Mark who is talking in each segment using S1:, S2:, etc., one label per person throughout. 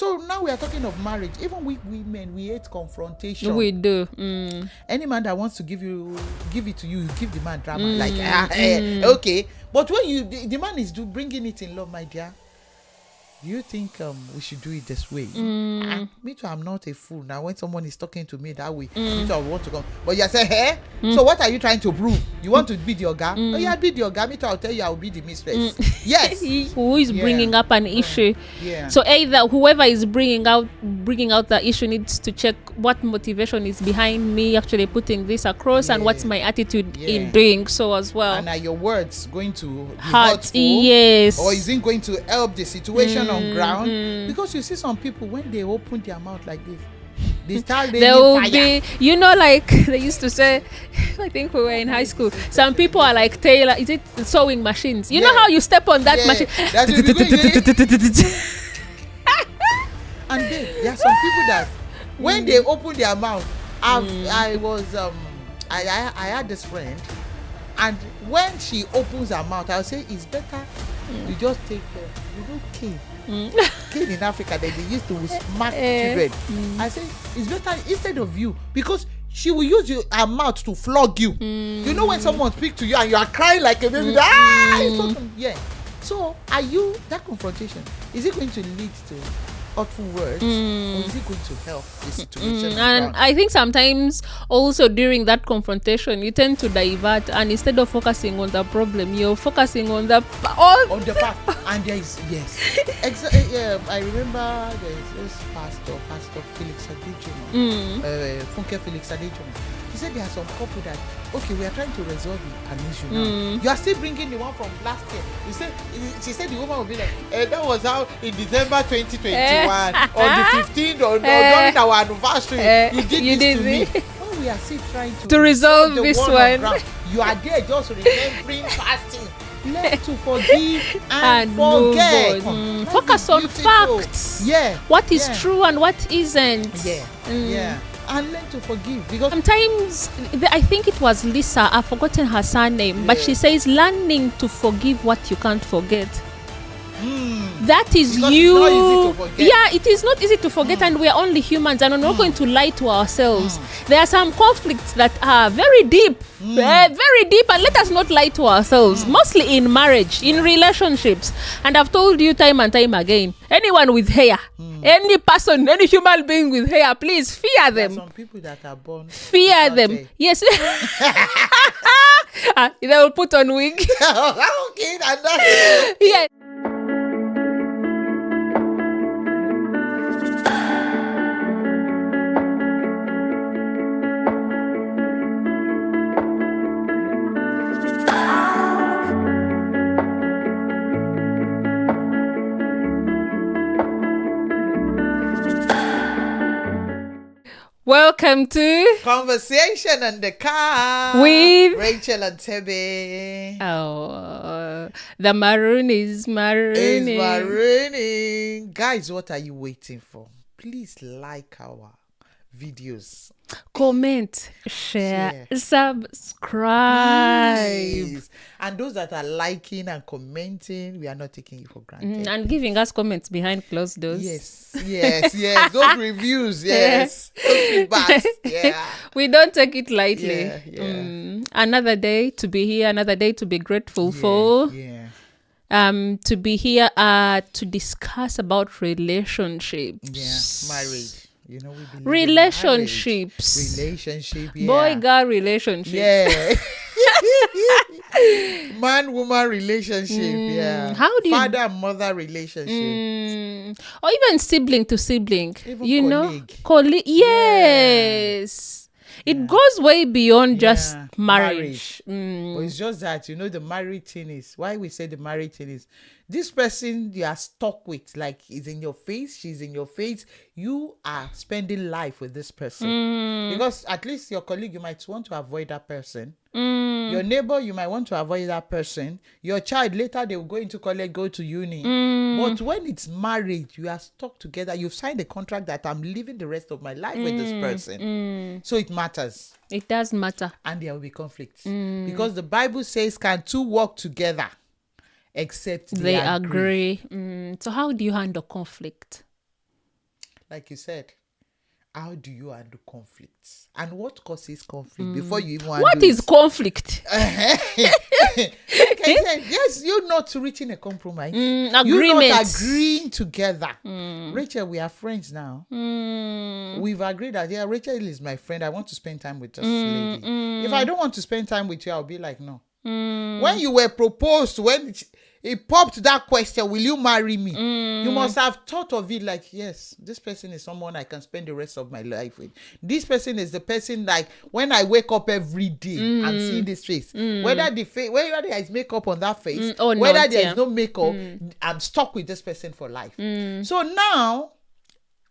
S1: So now we are talking of marriage. Even we women, we hate confrontation.
S2: We do.
S1: Any man that wants to give it to you, you give the man drama. Okay. But when the man is bringing it in love, my dear, do you think we should do it this way? Me too, I'm not a fool. Now when someone is talking to me that way, me too, I want to come. But you say, hey, so what are you trying to prove? You want to be the oga? Oh yeah, be the oga. Me too, I'll tell you, I'll be the mistress. Yes.
S2: Who is bringing up an issue?
S1: Yeah.
S2: So either whoever is bringing out the issue needs to check what motivation is behind me actually putting this across, and what's my attitude in doing so as well.
S1: And are your words going to be
S2: hurtful?
S1: Yes. Or is it going to help the situation on ground? Because you see some people, when they open their mouth like this, they start
S2: there will
S1: fire.
S2: be, like they used to say, I think we were in high school, some people are like tailor, is it sewing machines? You know how you step on that machine?
S1: And there are some people that when they open their mouth, I had this friend, and when she opens her mouth, I'll say it's better you just take care. You don't cane. Cane in Africa, they used to smack children. I say it's better instead of you, because she will use her mouth to flog you. You know when someone speaks to you and you are crying like a baby, So are you, that confrontation, is it going to lead to hurtful words, or is it going to help the situation?
S2: And I think sometimes also during that confrontation you tend to divert, and instead of focusing on the problem, you're focusing on the
S1: past. And there is I remember there is this pastor Felix Adejomo, Funke Felix Adejomo. He said there are some couple that, okay, we are trying to resolve an issue now. You are still bringing the one from last year. She said the woman will be like, that was how in December 2021 on the 15th or during our anniversary, you did this to me. Oh, we are still trying to
S2: resolve this one.
S1: You are there just remembering past things. Learn to forgive and forget.
S2: Focus on facts.
S1: Yeah.
S2: What is true and what isn't.
S1: Yeah. And learn to forgive, because
S2: sometimes I think it was Lisa, I've forgotten her surname, but she says learning to forgive what you can't forget. That is because you. It's not easy to forget. Yeah, it is not easy to forget, and we are only humans, and we're not going to lie to ourselves. There are some conflicts that are very deep, very deep, and let us not lie to ourselves. Mostly in marriage, in relationships, and I've told you time and time again. Anyone with hair, any person, any human being with hair, please fear them.
S1: There are some people that are born.
S2: Fear them. Hair. Yes. They will put on wig.
S1: Okay, that's
S2: yeah. Welcome to
S1: Conversation in the Car
S2: with
S1: Rachel and Tebe.
S2: Oh, the maroon is marooning.
S1: It's marooning. Guys, what are you waiting for? Please like our videos.
S2: Comment, share, subscribe.
S1: Please. And those that are liking and commenting, we are not taking you for granted.
S2: And giving us comments behind closed doors.
S1: Yes. Those reviews, yes. Those feedbacks, yeah.
S2: We don't take it lightly. Another day to be here, another day to be grateful for. To be here to discuss about relationships.
S1: Yeah, marriage. You know, we believe
S2: relationships. Boy girl relationship.
S1: Yeah. Man woman relationship. Yeah.
S2: How do you
S1: father and mother relationship.
S2: Or even sibling to sibling.
S1: Even
S2: colleague. Yes. It goes way beyond just marriage.
S1: But it's just that, the married thing is, why we say the married thing is, this person you are stuck with, like, is in your face, she's in your face, you are spending life with this person. Because at least your colleague, you might want to avoid that person. Your neighbor, you might want to avoid that person. Your child, later they will go into college, go to uni. But when it's marriage, you are stuck together. You've signed a contract that I'm living the rest of my life with this person. So it matters.
S2: It does matter.
S1: And there will be conflicts. Because the Bible says, can two walk together except they agree?
S2: So how do you handle conflict?
S1: like you said, how do you handle conflicts? And what causes conflict before you even handle
S2: What is
S1: it?
S2: conflict?
S1: Like I said, yes, you're not reaching a compromise. You're not
S2: Agreements.
S1: agreeing together. Rachel, we are friends now. We've agreed that, yeah, Rachel is my friend. I want to spend time with this lady. If I don't want to spend time with you, I'll be like, no. When you were proposed, when it popped that question, will you marry me? You must have thought of it like, yes, this person is someone I can spend the rest of my life with. This person is the person, like, when I wake up every day and see this face, whether there is makeup on that face,
S2: or
S1: whether
S2: not,
S1: there is no makeup, I'm stuck with this person for life. So now,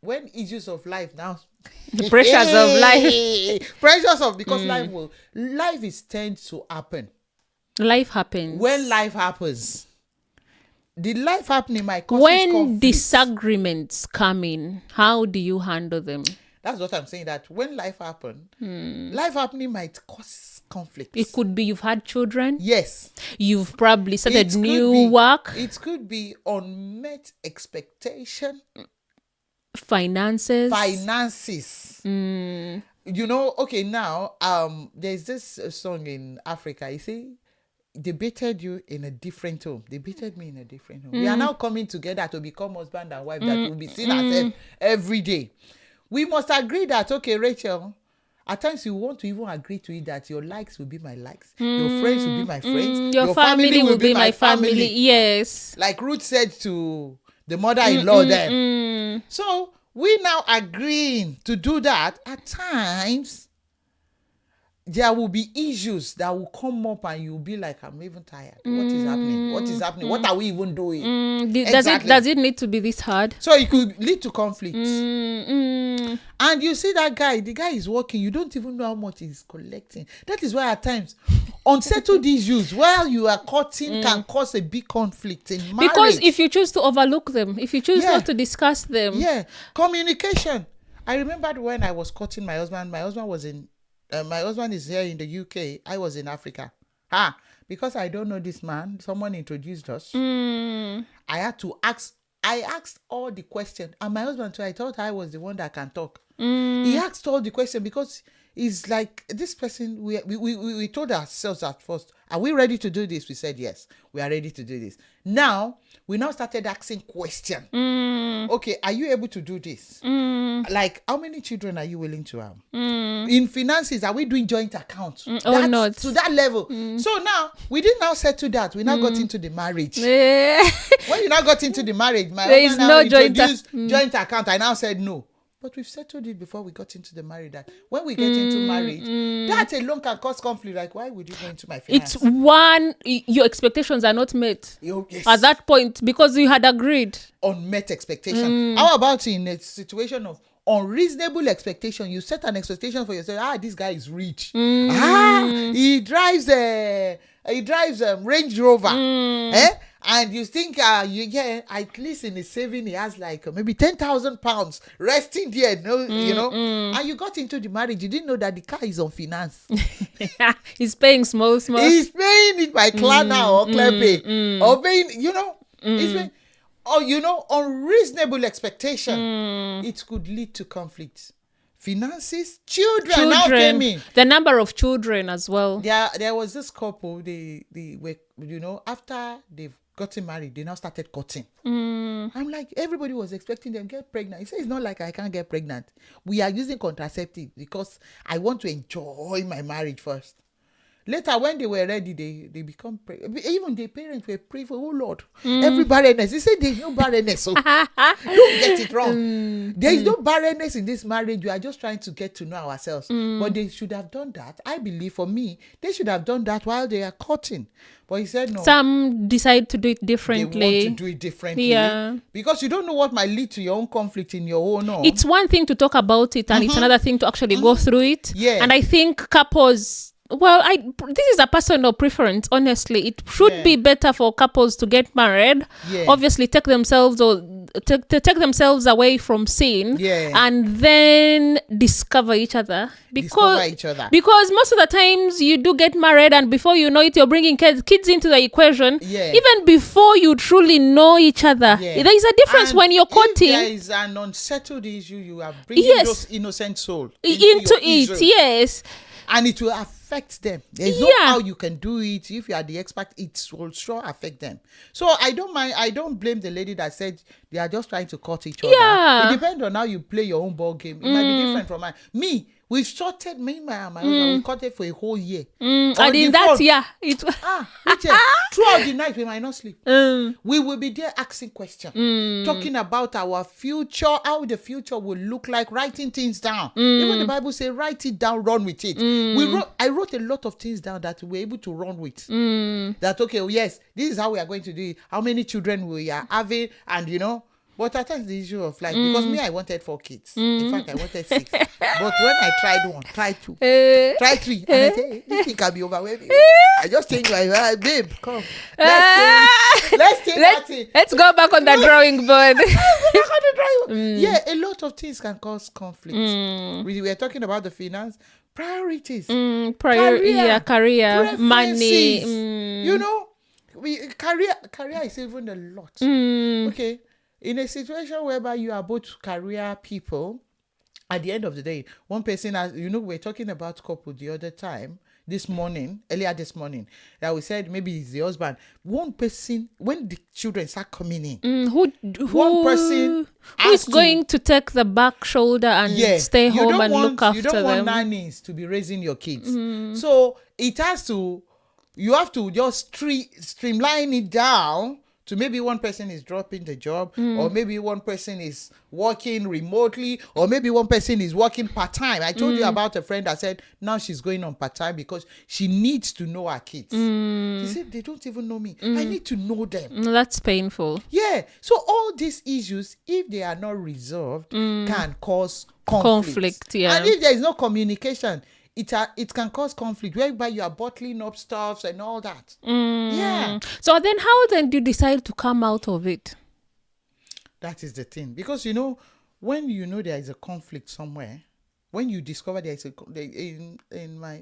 S1: when issues of life now,
S2: The pressures of life.
S1: Because life is tend to happen.
S2: Life happens.
S1: When life happens, the life happening might cause
S2: when
S1: conflict.
S2: disagreements come in, how do you handle them?
S1: That's what I'm saying, that when life life happening might cause conflict.
S2: It could be you've had children.
S1: Yes.
S2: You've probably started
S1: It could
S2: new
S1: be-
S2: work.
S1: It could be unmet expectation.
S2: Finances.
S1: You know, okay, now there's this song in Africa. You see, they baited you in a different home. They baited me in a different home. We are now coming together to become husband and wife that will be seen as every day. We must agree that, okay, Rachel, at times you want to even agree to it that your likes will be my likes. Your friends will be my friends.
S2: Your family will be my family. Yes.
S1: Like Ruth said to the mother-in-law then. So we now agreeing to do that. At times, there will be issues that will come up and you'll be like, I'm even tired. What is happening? What is happening? What are we even doing?
S2: Does it need to be this hard?
S1: So it could lead to conflict. And you see that guy, the guy is working. You don't even know how much he's collecting. That is why at times, unsettled issues while you are cutting can cause a big conflict in marriage.
S2: Because if you choose to overlook them, if you choose not to discuss them.
S1: Yeah, communication. I remembered when I was cutting my husband was in my husband is here in the UK. I was in Africa. Because I don't know this man, someone introduced us. I had to ask. I asked all the questions. And my husband too, I thought I was the one that can talk. He asked all the questions because it's like this person, we told ourselves at first, are we ready to do this? We said, yes, we are ready to do this. Now, we now started asking questions. Okay, are you able to do this? Like, how many children are you willing to have? In finances, are we doing joint accounts?
S2: Or not?
S1: To that level. So now, we didn't now settle that. We now got into the marriage. When you now got into the marriage, my
S2: there is
S1: husband
S2: no
S1: now introduced joint account. I now said no. But we've settled it before we got into the marriage. That when we get into marriage, that alone can cause conflict. Like, why would you go into my finance?
S2: It's your expectations are not met
S1: Yes.
S2: at that point because you had agreed.
S1: Unmet expectation. How about in a situation of unreasonable expectation? You set an expectation for yourself. This guy is rich. He drives Range Rover. And you think at least in his saving he has like maybe 10,000 pounds resting there, you know, and you got into the marriage, you didn't know that the car is on finance.
S2: He's paying small.
S1: He's paying it by Klarna or Clearpay or paying, he's paying, unreasonable expectation. It could lead to conflict. Finances, children now came in.
S2: The number of children as well.
S1: There was this couple. They were, after they've gotten married, they now started cutting. I'm like, everybody was expecting them to get pregnant. He said, it's not like I can't get pregnant. We are using contraceptive because I want to enjoy my marriage first. Later, when they were ready, they become pregnant. Even the parents were praying for, oh Lord, every barrenness. He said there's no barrenness. So don't get it wrong. There is no barrenness in this marriage. We are just trying to get to know ourselves. But they should have done that. I believe, for me, they should have done that while they are cutting. But he said no.
S2: Some decide to do it differently.
S1: They want to do it differently.
S2: Yeah.
S1: Because you don't know what might lead to your own conflict in your own home.
S2: It's one thing to talk about it, and it's another thing to actually go through it.
S1: Yeah.
S2: And I think couples... Well, this is a personal preference, honestly. It should be better for couples to get married.
S1: Yeah.
S2: Obviously, take themselves or take themselves away from sin, and then discover each other. Because most of the times you do get married, and before you know it, you're bringing kids into the equation. Even before you truly know each other, there is a difference. And when you're courting,
S1: there is an unsettled issue, you are bringing those innocent souls
S2: into it. Yes.
S1: And it will affect them. There's no how you can do it. If you are the expert, it will sure affect them. So I don't mind. I don't blame the lady that said they are just trying to cut each other. It depends on how you play your own ball game. It might be different from mine. Me, we've shorted my husband. We cut it for a whole year.
S2: And in that year,
S1: throughout the night we might not sleep. We will be there asking questions, talking about our future, how the future will look like, writing things down. Even the Bible says, write it down, run with it. I wrote a lot of things down that we're able to run with. That yes, this is how we are going to do it. How many children we are having, and But I think the issue of life, because me, I wanted 4 kids. In fact, I wanted 6. But when I tried 1, tried 2, tried 3, and I said, this thing can be overwhelming. I just changed my mind. Babe, come. Let's change that thing.
S2: Let's go back on the drawing board.
S1: Yeah, a lot of things can cause conflict. We were talking about the finance. Priorities.
S2: Career, money.
S1: Career is even a lot. Okay. In a situation whereby you are both career people, at the end of the day, one person has, we're talking about couple the other time, earlier this morning, that we said maybe it's the husband. One person, when the children start coming in, one person
S2: who is going to take the back shoulder and stay home and look after them.
S1: You don't want nannies to be raising your kids. So you have to just streamline it down. So maybe one person is dropping the job, or maybe one person is working remotely, or maybe one person is working part-time. I told you about a friend that said now she's going on part-time because she needs to know her kids. She said, they don't even know me. I need to know them.
S2: That's painful.
S1: Yeah. So all these issues, if they are not resolved, can cause conflict. And if there is no communication, it can cause conflict whereby you are bottling up stuff and all that. Yeah.
S2: So then how then do you decide to come out of it?
S1: That is the thing. Because, when there is a conflict somewhere, when you discover there is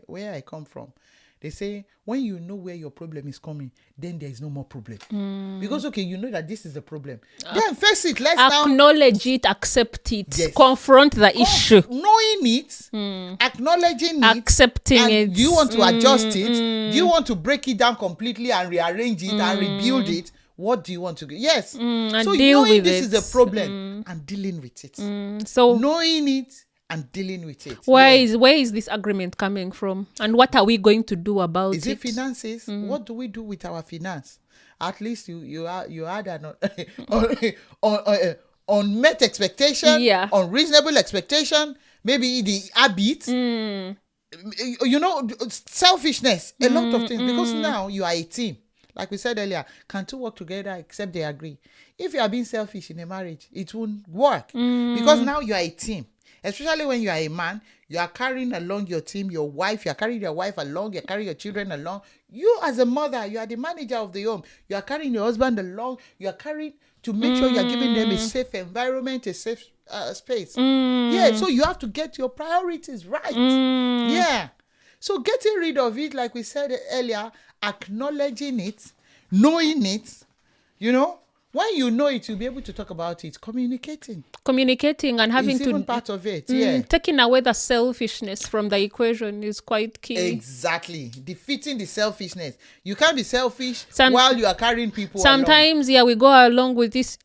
S1: where I come from, they say, when you know where your problem is coming, then there is no more problem. Because, you know that this is the problem. Then face it. Let's
S2: acknowledge it, accept it, confront the issue.
S1: Knowing it, acknowledging it,
S2: accepting it.
S1: Do you want to adjust it? Do you want to break it down completely and rearrange it and rebuild it? What do you want to do? Yes.
S2: And
S1: so
S2: deal
S1: knowing
S2: with
S1: this
S2: it.
S1: is the problem and dealing with it.
S2: So
S1: knowing it and dealing with it.
S2: Where is this agreement coming from? And what are we going to do about it?
S1: Is it finances? What do we do with our finance? At least you had an unmet expectation, unreasonable expectation, maybe the habit, selfishness, a lot of things. Because now you are a team. Like we said earlier, can 2 work together except they agree? If you are being selfish in a marriage, it won't work. Because now you are a team. Especially when you are a man, you are carrying along your team, your wife, you are carrying your wife along, you are carrying your children along. You as a mother, you are the manager of the home. You are carrying your husband along. You are carrying to make sure you are giving them a safe environment, a safe space. Yeah, so you have to get your priorities right. Yeah. So getting rid of it, like we said earlier, acknowledging it, knowing it, when you know it, you'll be able to talk about it. Communicating and having
S2: it's
S1: even part of it.
S2: Taking away the selfishness from the equation is quite key.
S1: Exactly. Defeating the selfishness. You can't be selfish while you are carrying people
S2: sometimes
S1: along.
S2: We go along with this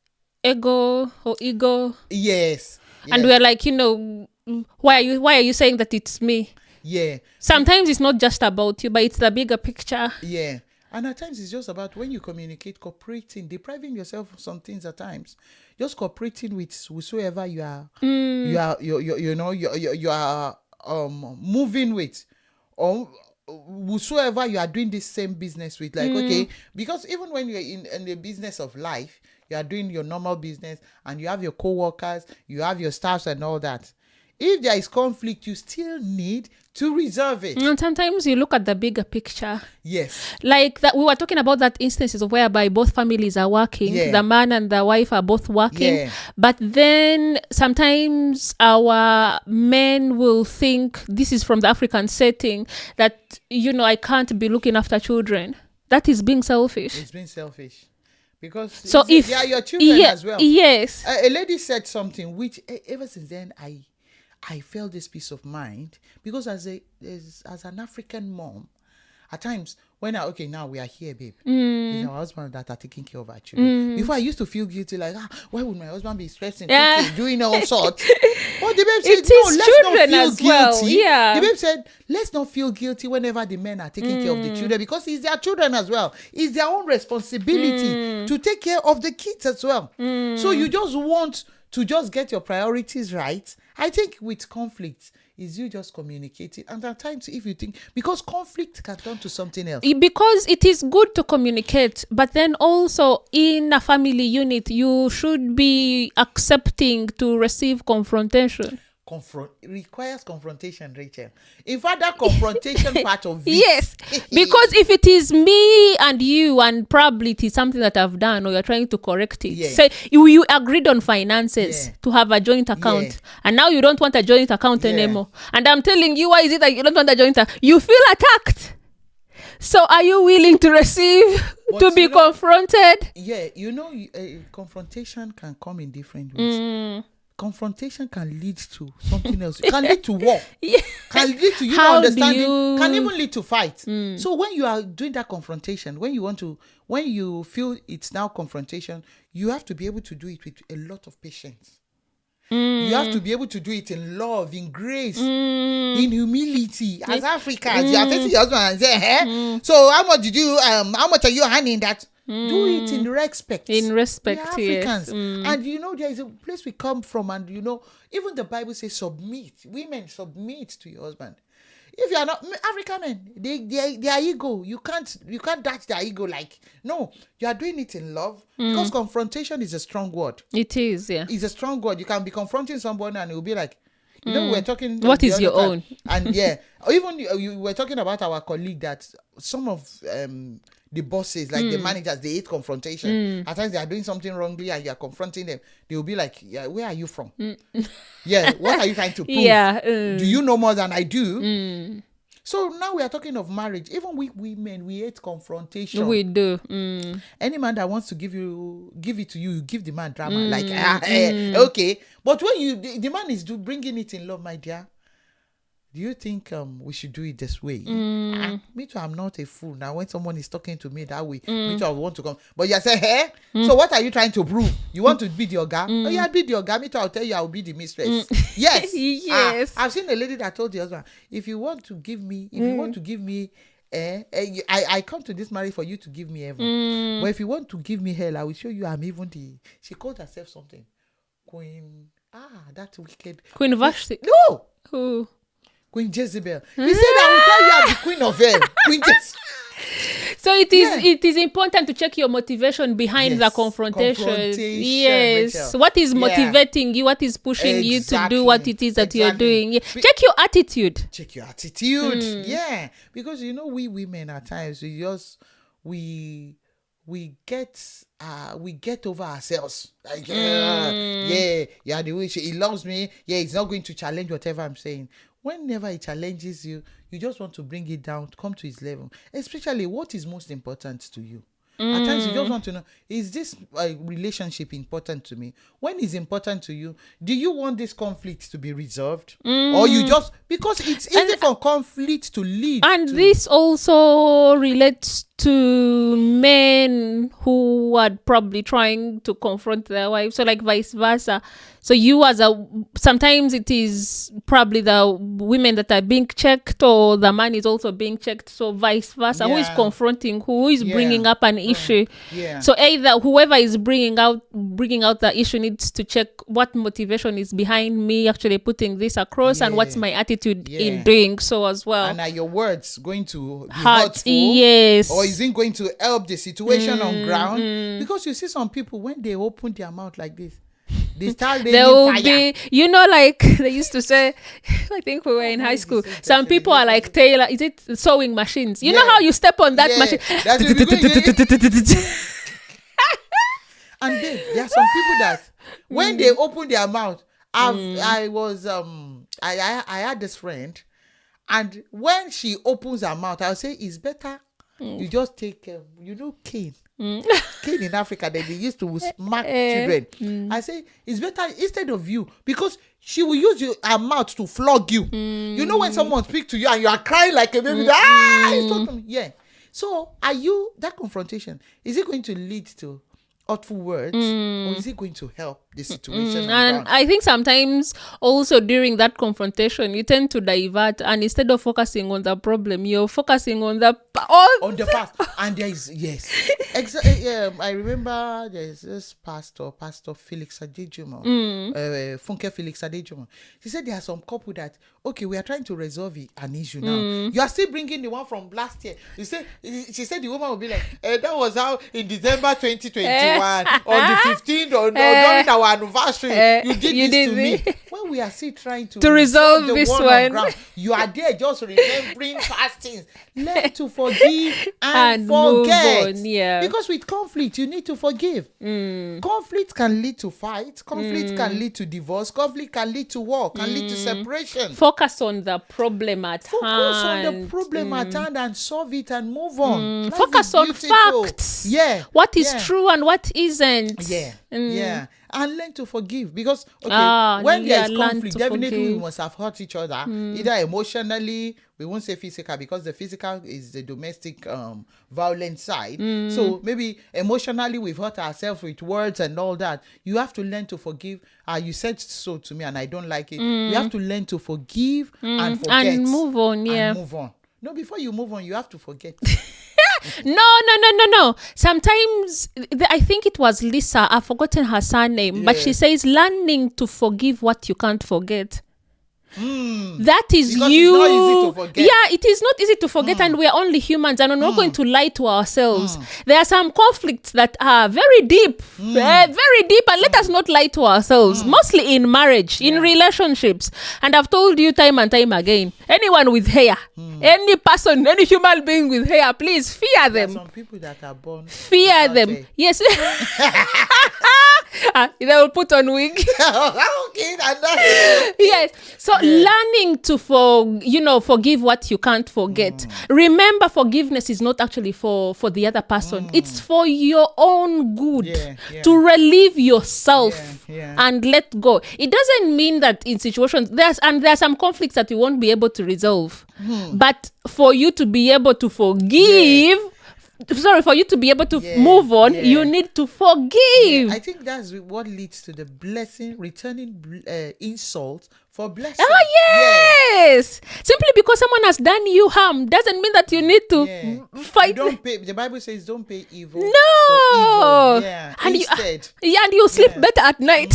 S2: ego.
S1: Yes.
S2: And we're like, why are you saying that it's me?
S1: Yeah.
S2: Sometimes it's not just about you, but it's the bigger picture.
S1: Yeah. And at times it's just about when you communicate, cooperating, depriving yourself of some things at times. Just cooperating with whosoever you are, you are moving with, or whosoever you are doing this same business with. Like, okay, because even when you're in the business of life, you are doing your normal business and you have your co-workers, you have your staffs and all that. If there is conflict, you still need to resolve it.
S2: And sometimes you look at the bigger picture.
S1: Yes.
S2: Like that, we were talking about that instances of whereby both families are working.
S1: Yeah.
S2: The man and the wife are both working.
S1: Yeah.
S2: But then sometimes our men will think, this is from the African setting, that, I can't be looking after children. That is being selfish.
S1: It's being selfish. Because
S2: So if
S1: they are your children as well.
S2: Yes.
S1: A lady said something which ever since then I felt this peace of mind, because as an African mom, at times when now we are here, babe. It's our husband that are taking care of our children. Before I used to feel guilty, like, why would my husband be stressing, cooking, doing all sorts? But the babe said,
S2: It is children as well. Yeah.
S1: The babe said, let's not feel guilty whenever the men are taking care of the children, because it's their children as well. It's their own responsibility to take care of the kids as well. So you just want to just get your priorities right. I think with conflict is you just communicate it. And at times, if you think, because conflict can turn to something else.
S2: Because it is good to communicate, but then also in a family unit, you should be accepting to receive confrontation.
S1: Requires confrontation, Rachel. In fact, that confrontation part of it.
S2: Yes, because if it is me and you, and probably it is something that I've done, or you're trying to correct it.
S1: Yeah.
S2: Say you agreed on finances to have a joint account,
S1: Yeah.
S2: and now you don't want a joint account anymore. And I'm telling you, why is it that you don't want a joint account? You feel attacked. So are you willing to receive, to be confronted?
S1: Yeah, confrontation can come in different ways. Confrontation can lead to something else. It can lead to war.
S2: Yeah.
S1: Can lead to
S2: How
S1: understanding. Can even lead to fight. So when you are doing that confrontation, when you feel it's now confrontation, you have to be able to do it with a lot of patience. You have to be able to do it in love, in grace, in humility. As Africans, you are facing your husband and say, so how much are you handing that? Do it in respect.
S2: In respect,
S1: we are Africans.
S2: yes.
S1: And there is a place we come from, and even the Bible says submit. Women, submit to your husband. If you are not African men, their ego, you can't dash their ego. Like, no, you are doing it in love, because confrontation is a strong word.
S2: It is, yeah.
S1: It's a strong word. You can be confronting someone and it will be like, we're talking.
S2: What is your own?
S1: And yeah, or even you were talking about our colleague that some of the bosses, like the managers, they hate confrontation. At times they are doing something wrongly and you are confronting them. They will be like, yeah, where are you from? Yeah, what are you trying to prove?
S2: Yeah.
S1: Do you know more than I do? So now we are talking of marriage. Even we women, we hate confrontation.
S2: We do.
S1: Any man that wants to give it to you, you give the man drama. Like, okay. But when the man is bringing it in love, my dear, do you think we should do it this way? Me too, I'm not a fool. Now, when someone is talking to me that way, me too, I want to come. But you say, hey, so what are you trying to prove? You want to be the oga? Oh, yeah, be the oga. Me too, I'll tell you, I'll be the mistress. Yes.
S2: Yes.
S1: I've seen a lady that told the husband, if you want to give me, I come to this marriage for you to give me heaven. But if you want to give me hell, I will show you I'm even she called herself something. Queen, that's wicked.
S2: Queen Vashti.
S1: No.
S2: Who?
S1: Queen Jezebel. He said, I will tell you I'm the queen of hell. Queen Jezebel.
S2: So it is important to check your motivation behind the confrontation. Yes.
S1: Rachel.
S2: What is motivating you? What is pushing you to do what it is that you're doing? Yeah. Check your attitude.
S1: Check your attitude. Yeah. Because we women at times we get over ourselves. Like, the way he loves me. Yeah, he's not going to challenge whatever I'm saying. Whenever he challenges you, you just want to bring it down, come to his level. Especially what is most important to you. At times you just want to know, is this relationship important to me? When it's important to you, do you want this conflict to be resolved? Or you just, because it's easy for conflict to lead.
S2: And this also relates to men who are probably trying to confront their wives. So like vice versa. So you sometimes it is probably the women that are being checked, or the man is also being checked. So vice versa. Who is confronting? Who is bringing up an issue?
S1: Yeah.
S2: So either whoever is bringing out the issue needs to check what motivation is behind me actually putting this across, and what's my attitude in doing so as well.
S1: And are your words going to be
S2: hurtful?
S1: Yes. Or is it going to help the situation on ground? Because you see some people, when they open their mouth like this, they start
S2: There
S1: raining
S2: will
S1: fire.
S2: be, like they used to say, I think we were in high school. Some people are like tailor, is it sewing machines? You know how you step on that machine?
S1: That's what we're going. And then there are some people that when they open their mouth, I had this friend, and when she opens her mouth, I'll say it's better you just take cane. Cane in Africa that they used to smack children. I say it's better instead of you, because she will use her mouth to flog you. You know when someone speaks to you and you are crying like a baby, yeah. So are you, that confrontation, is it going to lead to hurtful words, or is it going to help the situation?
S2: And I think sometimes also during that confrontation, you tend to divert, and instead of focusing on the problem, you're focusing on the
S1: past. And there is, yes. I remember there's this Pastor Felix Adejumo, Funke Felix Adejumo. She said there are some couple that, okay, we are trying to resolve an issue now. You are still bringing the one from last year. She said the woman will be like, that was how in December 2021, on the 15th, or during our anniversary, you did this to me. When we are still trying to
S2: resolve this one,
S1: you are there just remembering past things. Learn to forgive and forget.
S2: Move on, yeah.
S1: Because with conflict, you need to forgive. Conflict can lead to fight. Conflict can lead to divorce. Conflict can lead to war. Can lead to separation.
S2: Focus on the problem at hand.
S1: Focus on the problem at hand and solve it and move on.
S2: Focus on facts.
S1: Yeah.
S2: What is true and what isn't.
S1: Yeah. And learn to forgive, because when there is conflict, definitely we must have hurt each other, either emotionally. We won't say physical, because the physical is the domestic violent side. So maybe emotionally we've hurt ourselves with words and all that. You have to learn to forgive. You said so to me and I don't like it. You have to learn to forgive and forget
S2: and move on.
S1: And move on. No, before you move on, you have to forget.
S2: No. Sometimes I think it was Lisa. I've forgotten her surname, but she says learning to forgive what you can't forget. That is
S1: because
S2: you.
S1: It's not easy to forget.
S2: Yeah, it is not easy to forget, and we are only humans, and we're not going to lie to ourselves. There are some conflicts that are very deep, very deep, and let us not lie to ourselves. Mostly in marriage, in relationships, and I've told you time and time again. Anyone with hair, any person, any human being with hair, please fear them.
S1: There are some people that are born.
S2: Fear them. Hair. Yes. They will put on wig. Yes. So learning to forgive what you can't forget. Remember, forgiveness is not actually for the other person. It's for your own good, to relieve yourself and let go. It doesn't mean that in situations there are some conflicts that you won't be able to resolve, but for you to be able to forgive. For you to be able to move on, you need to forgive.
S1: I think that's what leads to the blessing, returning insult for blessing.
S2: Yes. Simply because someone has done you harm doesn't mean that you need to fight.
S1: You don't pay. The Bible says don't pay evil.
S2: No.
S1: For evil. Yeah.
S2: And
S1: instead.
S2: And you sleep better at night.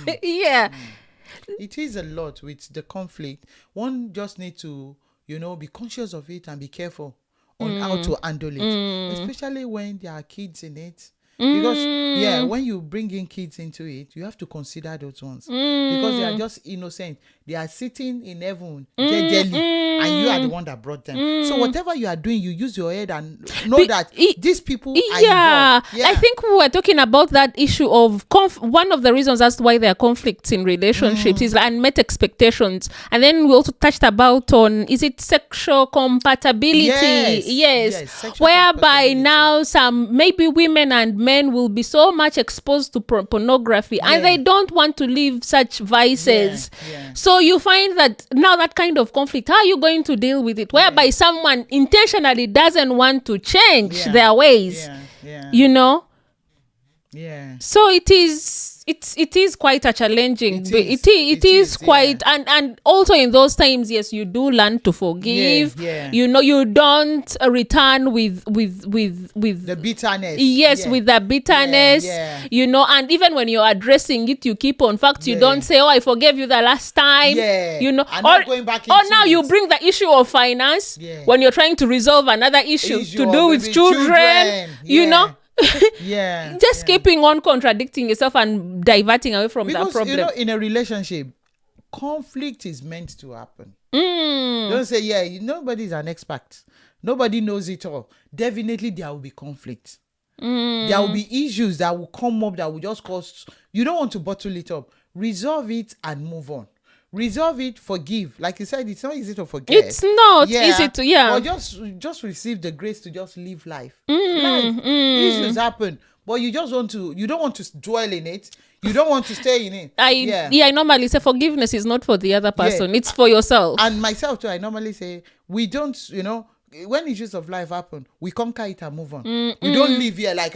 S1: It is a lot with the conflict. One just need to, be conscious of it and be careful on how to handle it, especially when there are kids in it. Because when you bring in kids into it, you have to consider those ones, because they are just innocent. They are sitting in heaven jejely, and you are the one that brought them. So whatever you are doing, you use your head and know that these people are involved.
S2: I think we were talking about that issue of one of the reasons as to why there are conflicts in relationships is unmet expectations, and then we also touched about is it sexual compatibility? Yes. Whereby now some maybe women and men will be so much exposed to pornography, and they don't want to leave such vices. So you find that now that kind of conflict, how are you going to deal with it? Whereby someone intentionally doesn't want to change their ways, So it is quite a challenging. It is quite, and also in those times, yes, you do learn to forgive. You don't return with
S1: the bitterness.
S2: With the bitterness. And even when you're addressing it, you keep on facts. You don't say, "Oh, I forgave you the last time."
S1: Or going back into
S2: now you bring the issue of finance when you're trying to resolve another issue to do with children. Just keeping on contradicting yourself and diverting away from that problem.
S1: Because, in a relationship, conflict is meant to happen. Don't say, nobody's an expert. Nobody knows it all. Definitely there will be conflict. There will be issues that will come up that will just cause... You don't want to bottle it up. Resolve it and move on. Resolve it, forgive. Like you said, it's not easy to forget.
S2: It's not easy to,
S1: Or just receive the grace to just live life. Issues happen, but you don't want to dwell in it. You don't want to stay in it.
S2: I normally say forgiveness is not for the other person. It's for yourself.
S1: And myself too, I normally say, we don't, when issues of life happen, we conquer it and move on. We don't live here like,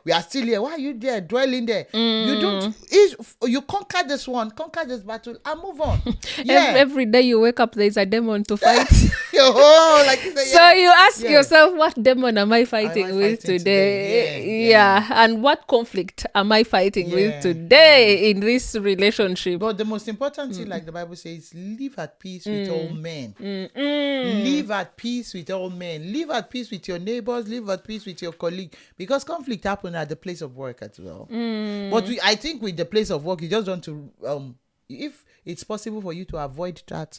S1: we are still here. Why are you there, dwelling there? You don't. You conquer this one, conquer this battle, and move on.
S2: Every day you wake up, there's a demon to fight.
S1: Like you say,
S2: so you ask yourself, what demon am I fighting with today? And what conflict am I fighting with today in this relationship?
S1: But the most important thing, like the Bible says, live at peace with all men. Live at peace with all men. Live at peace with your neighbors. Live at peace with your colleague. Because conflict happens at the place of work as well. But I think with the place of work, you just want to, if it's possible for you to avoid that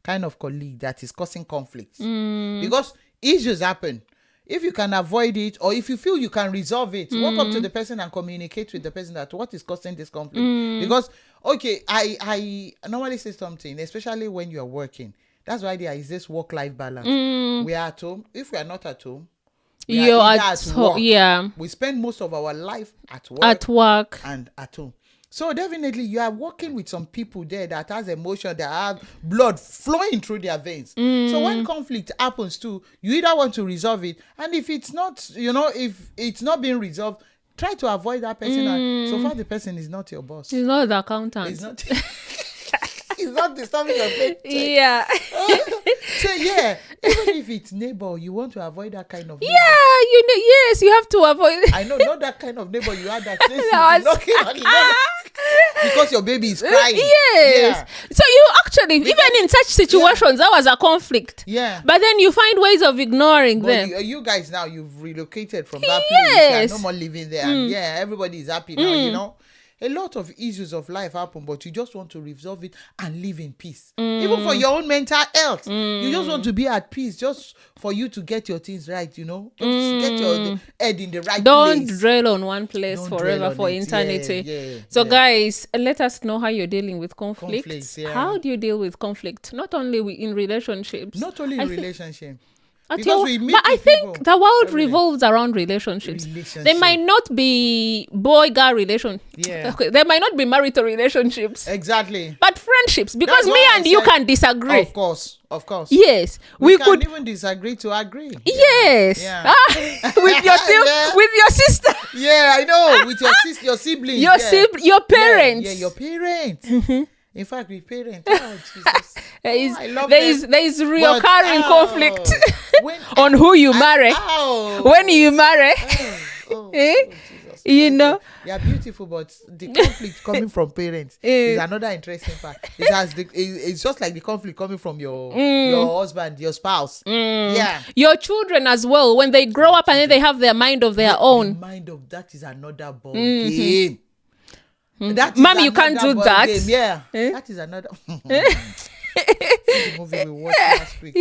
S1: kind of colleague that is causing conflict. Because issues happen. If you can avoid it, or if you feel you can resolve it, walk up to the person and communicate with the person that what is causing this conflict. Because, I normally say something, especially when you're working. That's why there is this work-life balance. We are at home. If we are not at home,
S2: you're at work.
S1: We spend most of our life at
S2: work
S1: and at home. So definitely you are working with some people there that has emotion, that have blood flowing through their veins. So when conflict happens too, you either want to resolve it, and if it's not, if it's not being resolved, try to avoid that person. And so far the person is not your boss.
S2: He's not the accountant.
S1: He's not. He's not disturbing your paycheck. So even if it's neighbor, you want to avoid that kind of neighbor.
S2: Yes, you have to avoid.
S1: I know, not that kind of neighbor you had that says knocking on the door because your baby is crying.
S2: So you actually, even in such situations, that was a conflict. But then you find ways of ignoring them.
S1: You guys now, you've relocated from that place. You are no more living there. And everybody is happy now, A lot of issues of life happen, but you just want to resolve it and live in peace. Even for your own mental health. You just want to be at peace, just for you to get your things right, Just get your head in the right place.
S2: Don't dwell on one place forever for eternity. So guys, let us know how you're dealing with conflict. How do you deal with conflict? Not only in relationships.
S1: Not only in relationships.
S2: But I think the world revolves around relationships. They might not be boy-girl relationships. They might not be marital relationships.
S1: Exactly.
S2: But friendships, because me and you can disagree.
S1: Of course.
S2: Yes,
S1: we could even disagree to agree.
S2: Yes. With your sister.
S1: I know. With your sister, your sibling.
S2: Your parents.
S1: Your parents. In fact, with parents, Jesus.
S2: There is reoccurring conflict on who you marry. When you marry.
S1: They are beautiful, but the conflict coming from parents is another interesting part. It's just like the conflict coming from your husband, your spouse.
S2: Your children as well, when they grow up and then they have their mind of their own.
S1: The mind of that is another ball game.
S2: Mom, you can't do that.
S1: That is another. The movie we watched last week.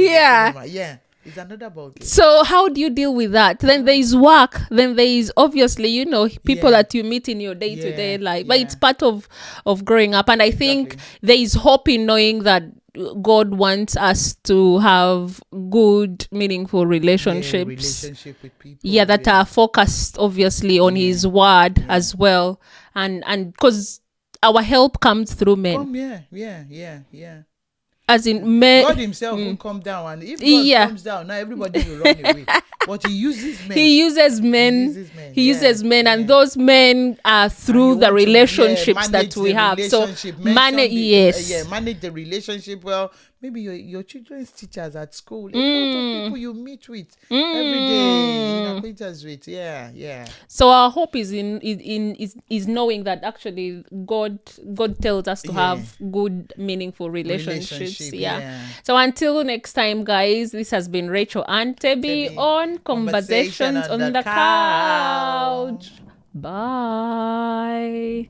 S1: It's another ball game.
S2: So how do you deal with that? Then there is work. Then there is obviously, people that you meet in your day-to-day life. But it's part of growing up. And I think there is hope in knowing that God wants us to have good, meaningful relationships.
S1: Relationship with people.
S2: That are focused obviously on His word as well, and because our help comes through men. As in men,
S1: God Himself will come down, and if God comes down, now everybody will run away. But He uses men.
S2: He uses men, and those men are through the relationships that we have. So manage
S1: manage the relationship well. maybe your children's teachers at school, a lot of people you meet with every day, acquaintance with. Yeah.
S2: So our hope is is knowing that actually God tells us to have good, meaningful relationships. Yeah. So until next time, guys, this has been Rachel and Tebi on Conversations on the Couch. Bye.